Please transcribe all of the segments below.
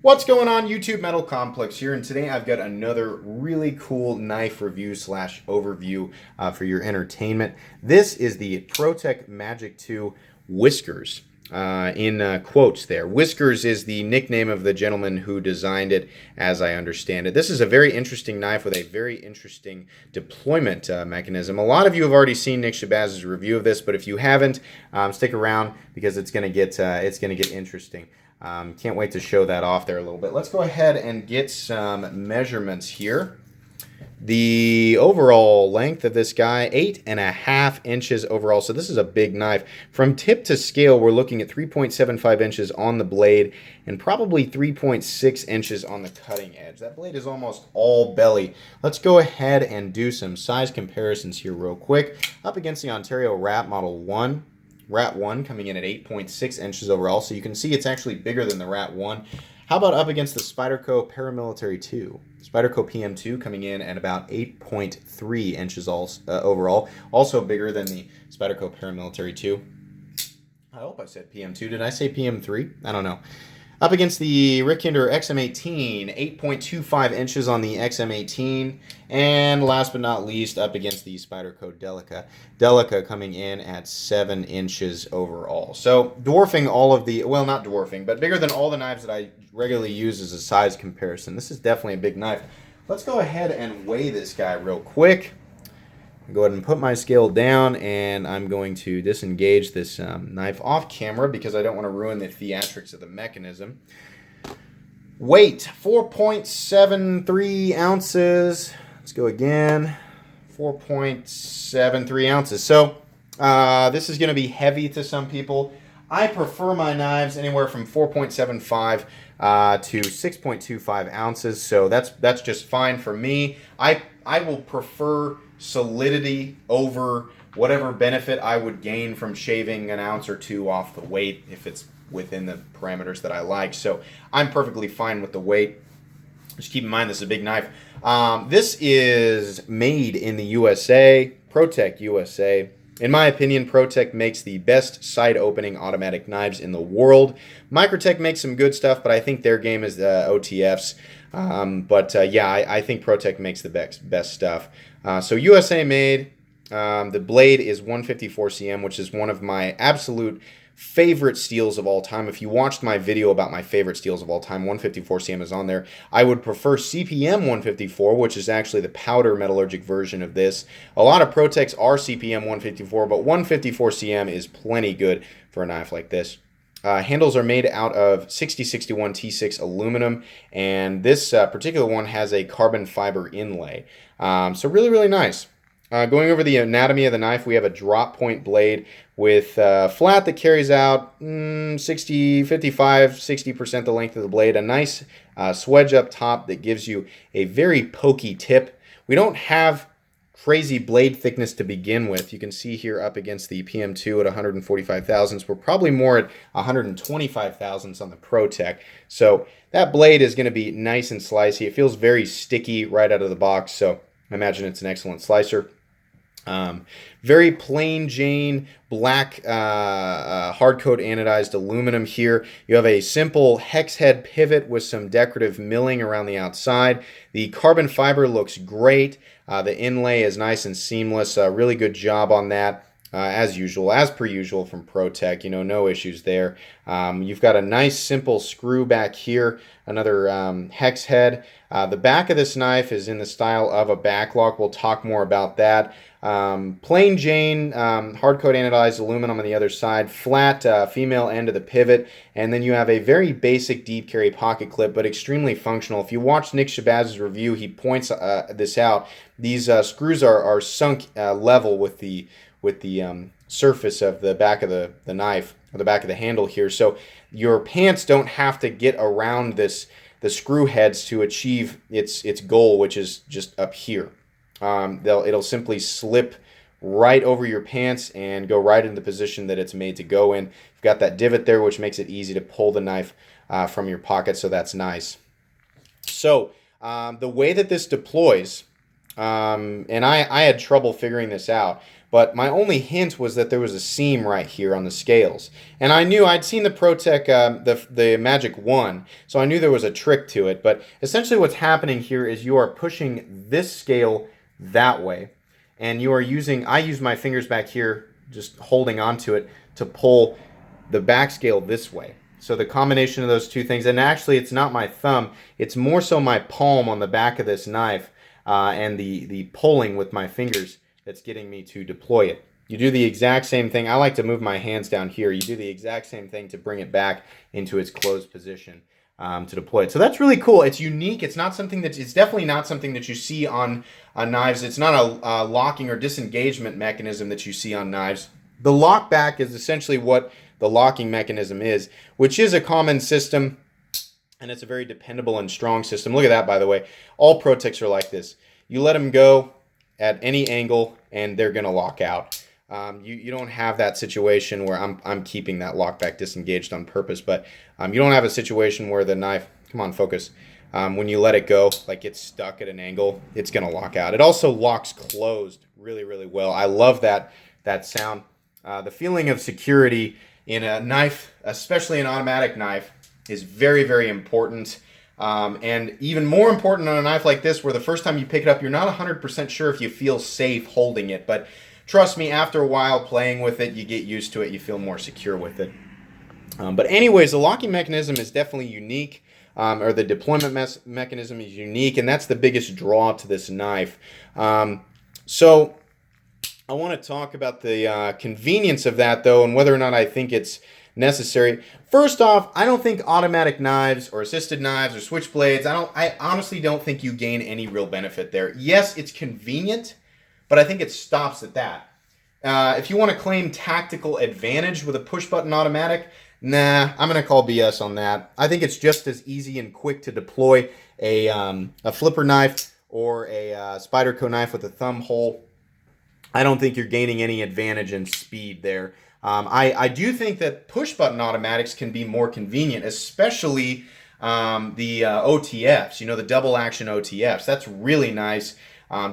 What's going on, YouTube? Metal Complex here, and today I've got another really cool knife review slash overview for your entertainment. This is the Protech Magic 2 Whiskers. In quotes there. Whiskers is the nickname of the gentleman who designed it, as I understand it. This is a very interesting knife with a very interesting deployment mechanism. A lot of you have already seen Nick Shabazz's review of this, but if you haven't, stick around because it's going to get interesting. Can't wait to show that off there a little bit. Let's go ahead and get some measurements here. The overall length of this guy, 8.5 inches overall. So this is a big knife. From tip to scale, we're looking at 3.75 inches on the blade and probably 3.6 inches on the cutting edge. That blade is almost all belly. Let's go ahead and do some size comparisons here real quick. Up against the Ontario Rat Model 1. Rat 1 coming in at 8.6 inches overall, so you can see it's actually bigger than the Rat 1. How about up against the Spyderco Paramilitary 2? Spyderco PM2 coming in at about 8.3 inches overall, also bigger than the Spyderco Paramilitary 2. I hope I said PM2. Did I say PM3? I don't know. Up against the Rick Kinder XM18, 8.25 inches on the XM18. And last but not least, up against the Spyderco Delica. Delica coming in at 7 inches overall. So dwarfing all of the, well, not dwarfing, but bigger than all the knives that I regularly use as a size comparison. This is definitely a big knife. Let's go ahead and weigh this guy real quick. Go ahead and put my scale down, and I'm going to disengage this knife off camera because I don't want to ruin the theatrics of the mechanism. Weight, 4.73 ounces. Let's go again. 4.73 ounces. So this is going to be heavy to some people. I prefer my knives anywhere from 4.75 to 6.25 ounces. So that's just fine for me. I will prefer solidity over whatever benefit I would gain from shaving an ounce or two off the weight if it's within the parameters that I like. So I'm perfectly fine with the weight. Just keep in mind this is a big knife. This is made in the USA, Protech USA. In my opinion, Protech makes the best side opening automatic knives in the world. Microtech makes some good stuff, but I think their game is the OTFs. Yeah, I think Protech makes the best stuff. So USA made. The blade is 154 cm, which is one of my absolute favorite steels of all time. If you watched my video about my favorite steels of all time, 154 cm is on there. I would prefer CPM 154, which is actually the powder metallurgic version of this. A lot of Protechs are CPM 154, but 154 cm is plenty good for a knife like this. Handles are made out of 6061 T6 aluminum, and this particular one has a carbon fiber inlay. So really, really nice. Going over the anatomy of the knife, we have a drop point blade with flat that carries out 60% the length of the blade. A nice swedge up top that gives you a very pokey tip. We don't have crazy blade thickness to begin with. You can see here up against the PM2 at 145 thousandths. We're probably more at 125 thousandths on the Protech. So that blade is going to be nice and slicey. It feels very sticky right out of the box, so I imagine it's an excellent slicer. Very plain Jane black hard coat anodized aluminum here. You have a simple hex head pivot with some decorative milling around the outside. The carbon fiber looks great. The inlay is nice and seamless. Really good job on that. As per usual from Protech, no issues there. You've got a nice simple screw back here, another hex head. The back of this knife is in the style of a backlock. We'll talk more about that. Plain Jane hard coat anodized aluminum on the other side, flat female end of the pivot, and then you have a very basic deep carry pocket clip, but extremely functional. If you watch Nick Shabazz's review, he points this out. These screws are sunk level with the surface of the back of the knife, or the back of the handle here, so your pants don't have to get around the screw heads to achieve its goal, which is just up here. It'll simply slip right over your pants and go right into the position that it's made to go in. You've got that divot there, which makes it easy to pull the knife from your pocket, so that's nice. So the way that this deploys and I had trouble figuring this out. But my only hint was that there was a seam right here on the scales, and I knew I'd seen the Protech, the Magic 1, so I knew there was a trick to it. But essentially, what's happening here is you are pushing this scale that way, and you are using. I use my fingers back here, just holding onto it to pull the back scale this way. So the combination of those two things, and actually, it's not my thumb; it's more so my palm on the back of this knife, and the pulling with my fingers that's getting me to deploy it. You do the exact same thing. I like to move my hands down here. You do the exact same thing to bring it back into its closed position to deploy it. So that's really cool. It's unique. It's not something that, it's definitely not something that you see on knives. It's not a locking or disengagement mechanism that you see on knives. The lock back is essentially what the locking mechanism is, which is a common system, and it's a very dependable and strong system. Look at that, by the way. All Protechs are like this. You let them go at any angle and they're going to lock out. You don't have that situation where I'm keeping that lock back disengaged on purpose, but you don't have a situation where the knife, come on, focus, when you let it go, like it's stuck at an angle, it's going to lock out. It also locks closed really, really well. I love that sound. The feeling of security in a knife, especially an automatic knife, is very, very important. And even more important on a knife like this, where the first time you pick it up, you're not 100% sure if you feel safe holding it. But trust me, after a while playing with it, you get used to it. You feel more secure with it. But anyways, the locking mechanism is definitely unique, or the deployment mechanism is unique, and that's the biggest draw to this knife. So I want to talk about the convenience of that, though, and whether or not I think it's necessary. First off, I don't think automatic knives or assisted knives or switchblades, I honestly don't think you gain any real benefit there. Yes, it's convenient, but I think it stops at that. If you want to claim tactical advantage with a push button automatic, nah, I'm going to call BS on that. I think it's just as easy and quick to deploy a flipper knife or a Spyderco knife with a thumb hole. I don't think you're gaining any advantage in speed there. I do think that push-button automatics can be more convenient, especially the OTFs, the double-action OTFs. That's really nice.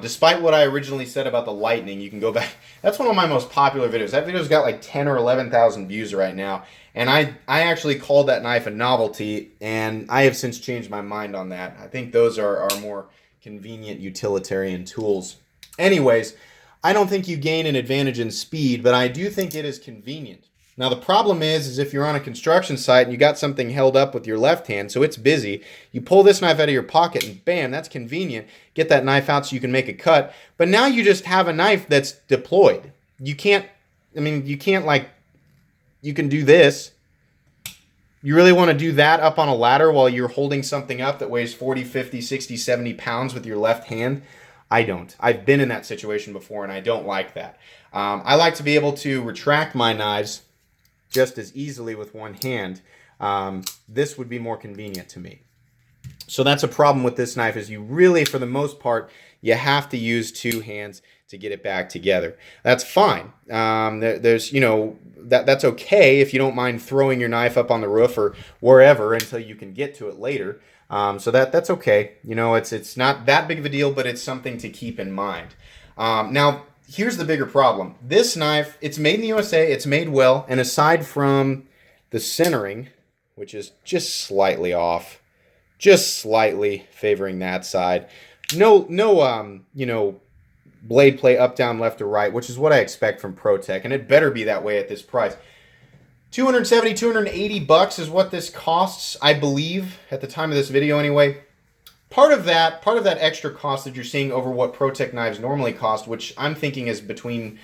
Despite what I originally said about the Lightning, you can go back. That's one of my most popular videos. That video's got like 10 or 11,000 views right now. And I actually called that knife a novelty, and I have since changed my mind on that. I think those are more convenient utilitarian tools. Anyways, I don't think you gain an advantage in speed, but I do think it is convenient. Now, the problem is if you're on a construction site and you got something held up with your left hand, so it's busy, you pull this knife out of your pocket and bam, that's convenient. Get that knife out so you can make a cut. But now you just have a knife that's deployed. You can do this. You really want to do that up on a ladder while you're holding something up that weighs 40, 50, 60, 70 pounds with your left hand? I don't. I've been in that situation before, and I don't like that. I like to be able to retract my knives just as easily with one hand. This would be more convenient to me. So that's a problem with this knife, is you really, for the most part, you have to use two hands to get it back together. That's fine. That's okay if you don't mind throwing your knife up on the roof or wherever until you can get to it later. So that's okay. It's not that big of a deal, but it's something to keep in mind. Now, here's the bigger problem. This knife, it's made in the USA, it's made well, and aside from the centering, which is just slightly off, just slightly favoring that side, no blade play up, down, left, or right, which is what I expect from Protech, and it better be that way at this price. $270, $280 is what this costs, I believe, at the time of this video anyway. Part of that extra cost that you're seeing over what Protech knives normally cost, which I'm thinking is between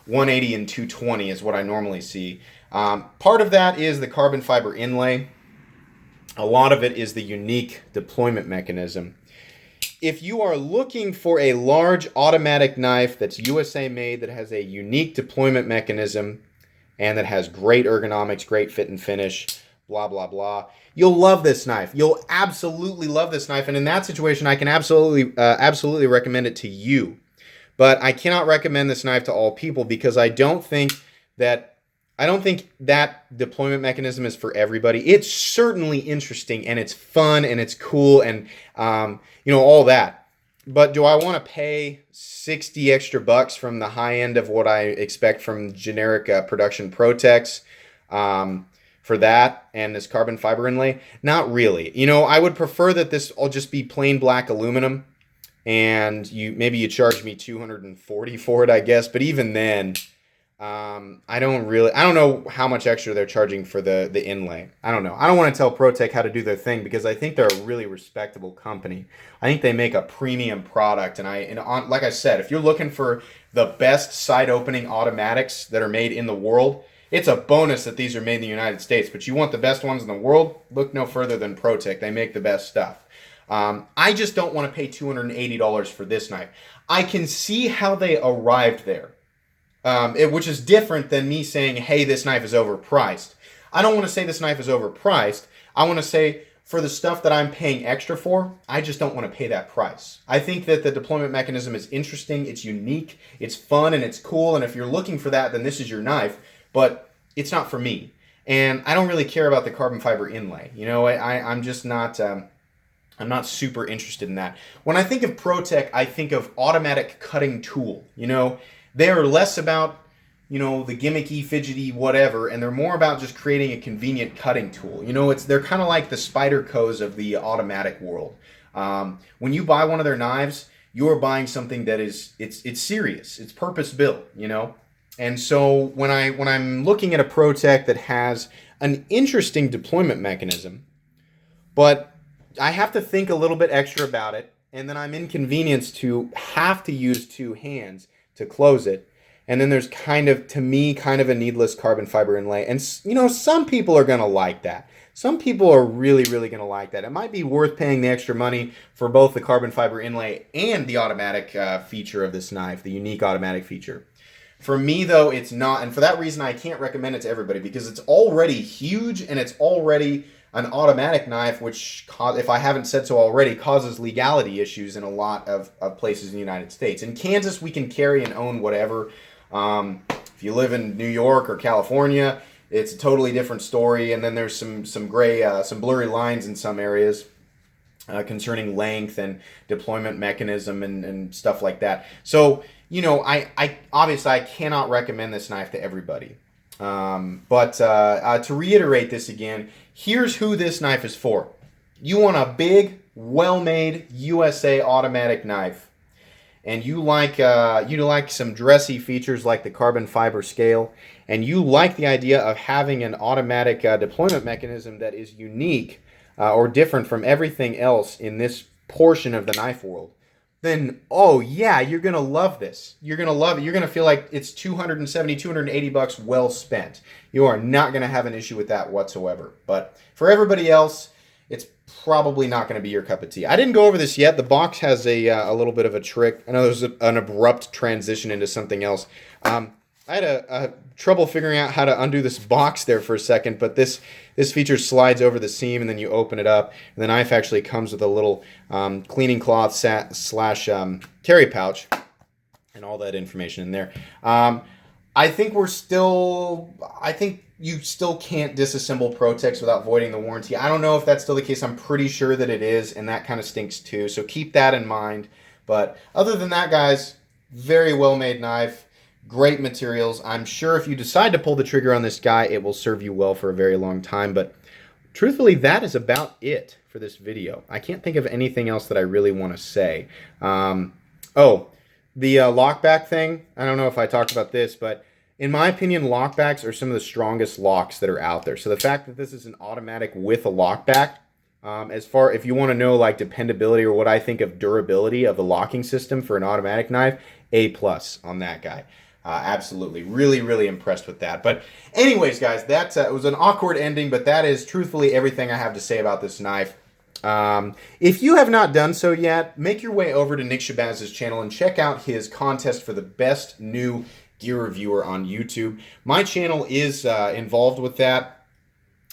$180 and $220 is what I normally see. Part of that is the carbon fiber inlay. A lot of it is the unique deployment mechanism. If you are looking for a large automatic knife that's USA made, that has a unique deployment mechanism, and that has great ergonomics, great fit and finish, blah, blah, blah, you'll love this knife. You'll absolutely love this knife. And in that situation, I can absolutely recommend it to you. But I cannot recommend this knife to all people, because I don't think that deployment mechanism is for everybody. It's certainly interesting, and it's fun, and it's cool, and all that. But do I want to pay 60 extra bucks from the high end of what I expect from generic production Protechs for that and this carbon fiber inlay? Not really. You know, I would prefer that this all just be plain black aluminum, and you charge me 240 for it, I guess. But even then, I don't know how much extra they're charging for the inlay. I don't know. I don't want to tell Protech how to do their thing because I think they're a really respectable company. I think they make a premium product, like I said, if you're looking for the best side opening automatics that are made in the world, it's a bonus that these are made in the United States. But you want the best ones in the world? Look no further than Protech. They make the best stuff. I just don't want to pay $280 for this knife. I can see how they arrived there. Which is different than me saying, hey, this knife is overpriced. I don't want to say this knife is overpriced. I want to say for the stuff that I'm paying extra for, I just don't want to pay that price. I think that the deployment mechanism is interesting, it's unique, it's fun, and it's cool. And if you're looking for that, then this is your knife. But it's not for me. And I don't really care about the carbon fiber inlay. You know, I'm just not... I'm not super interested in that. When I think of Protech, I think of automatic cutting tool. You know, they are less about, you know, the gimmicky, fidgety, whatever, and they're more about just creating a convenient cutting tool. You know, they're kind of like the Spydercos of the automatic world. When you buy one of their knives, you're buying something that it's serious. It's purpose built. You know, and so when I'm looking at a Protech that has an interesting deployment mechanism, but I have to think a little bit extra about it, and then I'm inconvenienced to have to use two hands to close it. And then there's kind of a needless carbon fiber inlay. And, you know, some people are going to like that. Some people are really, really going to like that. It might be worth paying the extra money for both the carbon fiber inlay and the automatic feature of this knife, the unique automatic feature. For me, though, it's not. And for that reason, I can't recommend it to everybody because it's already huge and it's already an automatic knife, which, if I haven't said so already, causes legality issues in a lot of places in the United States. In Kansas, we can carry and own whatever. If you live in New York or California, it's a totally different story. And then there's some gray, some blurry lines in some areas concerning length and deployment mechanism and stuff like that. So, you know, I obviously I cannot recommend this knife to everybody. But to reiterate this again, here's who this knife is for. You want a big, well-made USA automatic knife, and you like some dressy features like the carbon fiber scale, and you like the idea of having an automatic deployment mechanism that is unique or different from everything else in this portion of the knife world. Then, oh yeah, you're going to love this. You're going to love it. You're going to feel like it's $280 well spent. You are not going to have an issue with that whatsoever. But for everybody else, it's probably not going to be your cup of tea. I didn't go over this yet. The box has a little bit of a trick. I know there's an abrupt transition into something else. I had a trouble figuring out how to undo this box there for a second, but this feature slides over the seam and then you open it up, and the knife actually comes with a little cleaning cloth slash carry pouch and all that information in there. I think you still can't disassemble Protechs without voiding the warranty. I don't know if that's still the case. I'm pretty sure that it is, and that kind of stinks too. So keep that in mind. But other than that, guys, very well made knife. Great materials. I'm sure if you decide to pull the trigger on this guy, it will serve you well for a very long time. But truthfully, that is about it for this video. I can't think of anything else that I really want to say. The lockback thing. I don't know if I talked about this, but in my opinion, lockbacks are some of the strongest locks that are out there. So the fact that this is an automatic with a lockback, if you want to know like dependability or what I think of durability of the locking system for an automatic knife, A+ on that guy. Absolutely. Really, really impressed with that. But anyways, guys, that it was an awkward ending, but that is truthfully everything I have to say about this knife. If you have not done so yet, make your way over to Nick Shabazz's channel and check out his contest for the best new gear reviewer on YouTube. My channel is involved with that.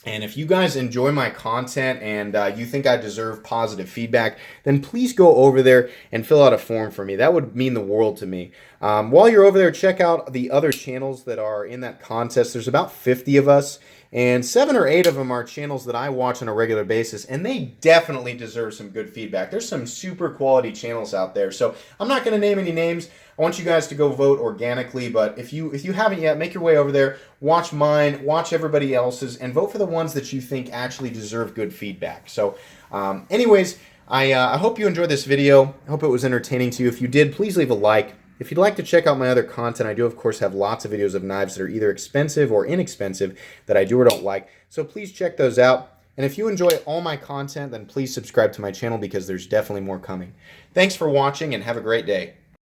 And if you guys enjoy my content and you think I deserve positive feedback, then please go over there and fill out a form for me. That would mean the world to me. While you're over there, check out the other channels that are in that contest. There's about 50 of us, And 7 or 8 of them are channels that I watch on a regular basis, and they definitely deserve some good feedback. There's some super quality channels out there. So I'm not going to name any names. I want you guys to go vote organically, but if you haven't yet, make your way over there, watch mine, watch everybody else's, and vote for the ones that you think actually deserve good feedback. So anyways, I hope you enjoyed this video. I hope it was entertaining to you. If you did, please leave a like. If you'd like to check out my other content, I do, of course, have lots of videos of knives that are either expensive or inexpensive that I do or don't like. So please check those out. And if you enjoy all my content, then please subscribe to my channel because there's definitely more coming. Thanks for watching and have a great day.